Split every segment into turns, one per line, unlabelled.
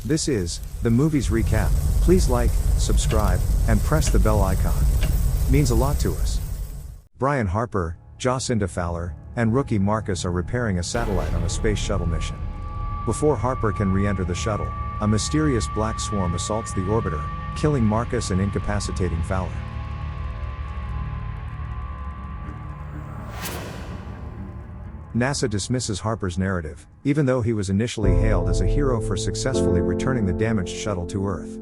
This is the movies recap. Please like, subscribe, and press the bell icon. Means a lot to us. Brian Harper, Jacinda Fowler, and rookie Marcus are repairing a satellite on a space shuttle mission. Before Harper can re-enter the shuttle, a mysterious black swarm assaults the orbiter, killing Marcus and incapacitating Fowler. NASA dismisses Harper's narrative, even though he was initially hailed as a hero for successfully returning the damaged shuttle to Earth.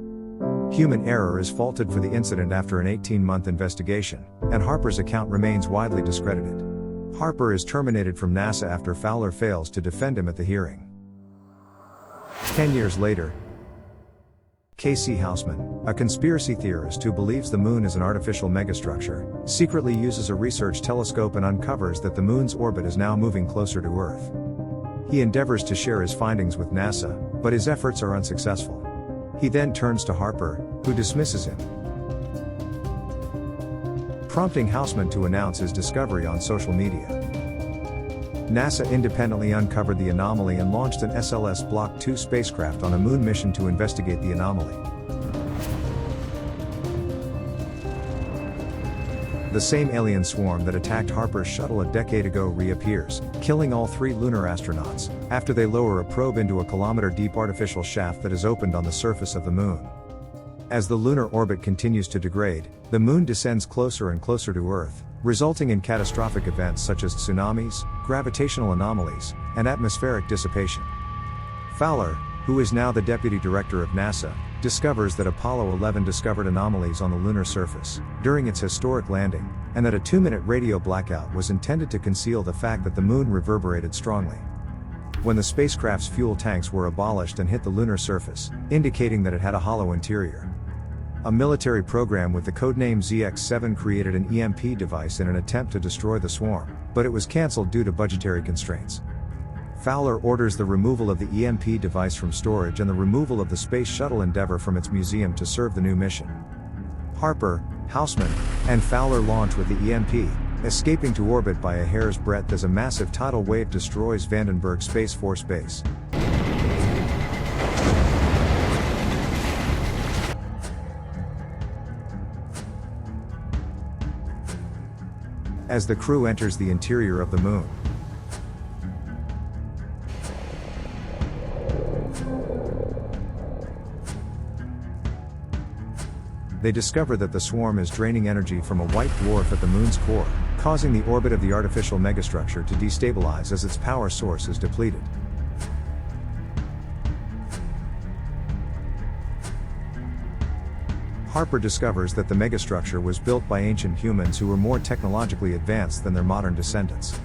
Human error is faulted for the incident after an 18-month investigation, and Harper's account remains widely discredited. Harper is terminated from NASA after Fowler fails to defend him at the hearing. 10 years later, K.C. Houseman, a conspiracy theorist who believes the moon is an artificial megastructure, secretly uses a research telescope and uncovers that the moon's orbit is now moving closer to Earth. He endeavors to share his findings with NASA, but his efforts are unsuccessful. He then turns to Harper, who dismisses him, prompting Houseman to announce his discovery on social media. NASA independently uncovered the anomaly and launched an SLS Block II spacecraft on a moon mission to investigate the anomaly. The same alien swarm that attacked Harper's shuttle a decade ago reappears, killing all 3 lunar astronauts, after they lower a probe into a kilometer-deep artificial shaft that is opened on the surface of the moon. As the lunar orbit continues to degrade, the moon descends closer and closer to Earth, resulting in catastrophic events such as tsunamis, gravitational anomalies, and atmospheric dissipation. Fowler, who is now the deputy director of NASA, discovers that Apollo 11 discovered anomalies on the lunar surface during its historic landing, and that a 2-minute radio blackout was intended to conceal the fact that the moon reverberated strongly when the spacecraft's fuel tanks were abolished and hit the lunar surface, indicating that it had a hollow interior. A military program with the codename ZX-7 created an EMP device in an attempt to destroy the swarm, but it was cancelled due to budgetary constraints. Fowler orders the removal of the EMP device from storage and the removal of the Space Shuttle Endeavour from its museum to serve the new mission. Harper, Houseman, and Fowler launch with the EMP, escaping to orbit by a hair's breadth as a massive tidal wave destroys Vandenberg Space Force Base. As the crew enters the interior of the moon, they discover that the swarm is draining energy from a white dwarf at the moon's core, causing the orbit of the artificial megastructure to destabilize as its power source is depleted. Harper discovers that the megastructure was built by ancient humans who were more technologically advanced than their modern descendants.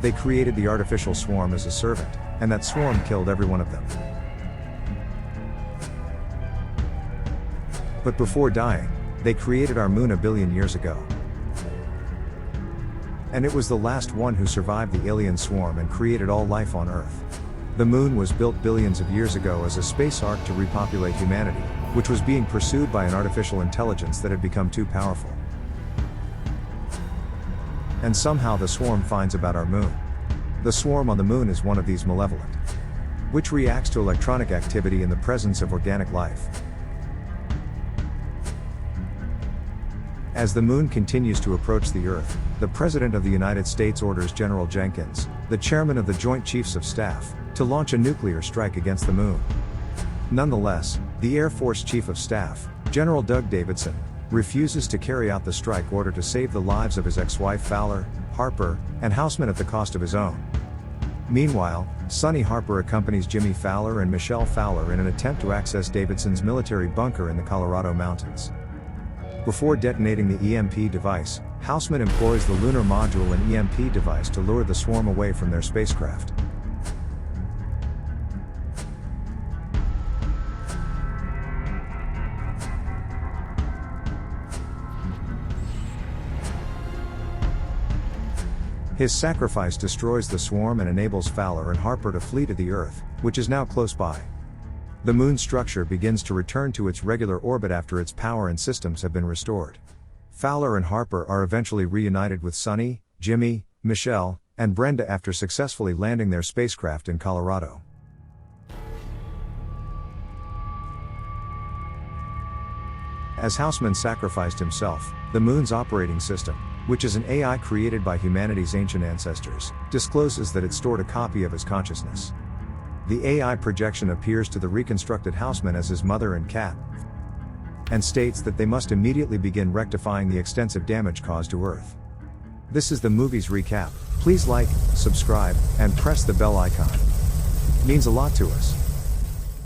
They created the artificial swarm as a servant, and that swarm killed every one of them. But before dying, they created our moon a billion years ago. And it was the last one who survived the alien swarm and created all life on Earth. The moon was built billions of years ago as a space ark to repopulate humanity, which was being pursued by an artificial intelligence that had become too powerful. And somehow the swarm finds about our moon. The swarm on the moon is one of these malevolent, which reacts to electronic activity in the presence of organic life. As the moon continues to approach the Earth, the President of the United States orders General Jenkins, the chairman of the Joint Chiefs of Staff, to launch a nuclear strike against the moon. Nonetheless, the Air Force Chief of Staff, General Doug Davidson, refuses to carry out the strike order to save the lives of his ex-wife Fowler, Harper, and Houseman at the cost of his own. Meanwhile, Sonny Harper accompanies Jimmy Fowler and Michelle Fowler in an attempt to access Davidson's military bunker in the Colorado mountains. Before detonating the EMP device, Houseman employs the lunar module and EMP device to lure the swarm away from their spacecraft. His sacrifice destroys the swarm and enables Fowler and Harper to flee to the Earth, which is now close by. The moon's structure begins to return to its regular orbit after its power and systems have been restored. Fowler and Harper are eventually reunited with Sonny, Jimmy, Michelle, and Brenda after successfully landing their spacecraft in Colorado. As Houseman sacrificed himself, the Moon's operating system, which is an AI created by humanity's ancient ancestors, discloses that it stored a copy of his consciousness. The AI projection appears to the reconstructed Houseman as his mother and cat, and states that they must immediately begin rectifying the extensive damage caused to Earth. This is the movie's recap. Please like, subscribe, and press the bell icon. It means a lot to us.